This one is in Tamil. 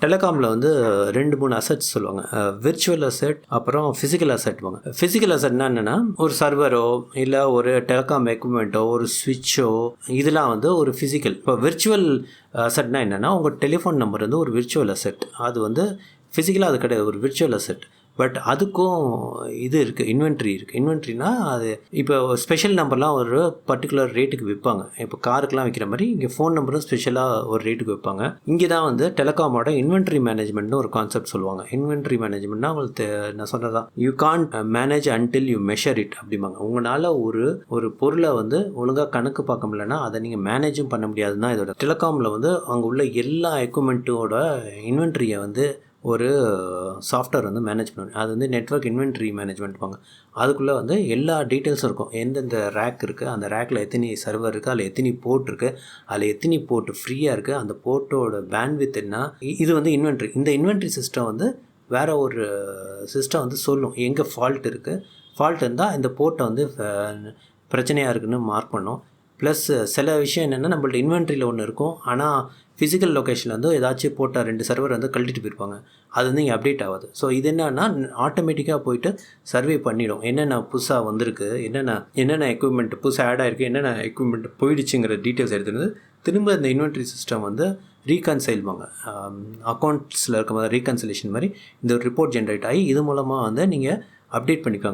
டெலிகாமில் வந்து 2-3 அசெட்ஸ் சொல்லுவாங்க. விர்ச்சுவல் அசெட், அப்புறம் ஃபிசிக்கல் அசெட்வாங்க. ஃபிசிக்கல் அசெட்னா என்னென்னா, ஒரு சர்வரோ இல்லை ஒரு டெலிகாம் எக்யூப்மெண்ட்டோ ஒரு ஸ்விட்சோ இதெல்லாம் வந்து ஒரு ஃபிசிக்கல். இப்போ விர்ச்சுவல் அசெட்னா என்னென்னா, உங்கள் டெலிஃபோன் நம்பர் வந்து ஒரு விர்ச்சுவல் அசெட். அது வந்து ஃபிசிக்கலாக அது கிடையாது, ஒரு விர்ச்சுவல் அசெட். பட் அதுக்கும் இது இருக்குது, இன்வென்ட்ரி இருக்குது. இன்வென்ட்ரினா அது இப்போ ஸ்பெஷல் நம்பர்லாம் ஒரு பர்டிகுலர் ரேட்டுக்கு விற்பாங்க. இப்போ காருக்கெலாம் விற்கிற மாதிரி இங்கே ஃபோன் நம்பரும் ஸ்பெஷலாக ஒரு ரேட்டுக்கு விற்பாங்க. இங்கே தான் வந்து டெலிகாமோட இன்வென்ட்ரி மேனேஜ்மெண்ட்னு ஒரு கான்செப்ட் சொல்லுவாங்க. இன்வென்ட்ரி மேனேஜ்மெண்ட்னா உங்களுக்கு நான் சொன்னதான், you can't manage until you measure it அப்படிம்பாங்க. உங்களால் ஒரு பொருளை வந்து ஒழுங்காக கணக்கு பார்க்க முடியலன்னா அதை நீங்கள் மேனேஜும் பண்ண முடியாதுன்னா இதோட. டெலிகாமில் வந்து அங்கே உள்ள எல்லா எக்யூப்மெண்ட்டோட இன்வென்ட்ரியை வந்து ஒரு சாஃப்ட்வேர் வந்து மேனேஜ் பண்ணுவாங்க. அது வந்து நெட்வொர்க் இன்வென்ட்ரி மேனேஜ்மெண்ட்பாங்க. அதுக்குள்ளே வந்து எல்லா டீட்டெயில்ஸும் இருக்கும். எந்தெந்த ரேக் இருக்குது, அந்த ரேக்கில் எத்தனை சர்வர் இருக்குது, அதில் எத்தனை போர்ட் இருக்குது, அதில் எத்தனை போர்ட் ஃப்ரீயாக இருக்குது, அந்த போர்ட்டோட பேண்ட்வித் என்ன. இது வந்து இன்வென்ட்ரி. இந்த இன்வென்ட்ரி சிஸ்டம் வந்து வேறு ஒரு சிஸ்டம் வந்து சொல்லும் எங்கே ஃபால்ட் இருக்குது. ஃபால்ட் இருந்தால் இந்த போர்ட்டை வந்து பிரச்சனையாக இருக்குதுன்னு மார்க் பண்ணோம். ப்ளஸ் சில விஷயம் என்னென்னா, நம்மள்ட்ட இன்வென்ட்ரியில் ஒன்று இருக்கும், ஆனால் ஃபிசிக்கல் லொக்கேஷனில் வந்து ஏதாச்சும் போட்டால் 2 சர்வர் வந்து கழட்டிட்டு போயிருப்பாங்க. அது வந்து இங்கே அப்டேட் ஆகாது. ஸோ இது என்னன்னா ஆட்டோமேட்டிக்காக போயிட்டு சர்வே பண்ணிடும். என்னென்ன புதுசாக வந்திருக்கு, என்னென்ன எக்யூப்மெண்ட் புதுசாக ஆட் ஆகிருக்கு, என்னென்ன எக்யூப்மெண்ட் போயிடுச்சுங்கிற டீட்டெயில்ஸ் எடுத்துருந்து திரும்ப இந்த இன்வென்ட்ரி சிஸ்டம் வந்து ரீகன்சைல்வாங்க. அக்கௌண்ட்ஸில் இருக்க மாதிரி ரீகன்சலேஷன் மாதிரி இந்த ஒரு ரிப்போர்ட் ஜென்ரேட் ஆகி இது மூலமாக வந்து நீங்கள் அப்டேட் பண்ணிக்கோங்க.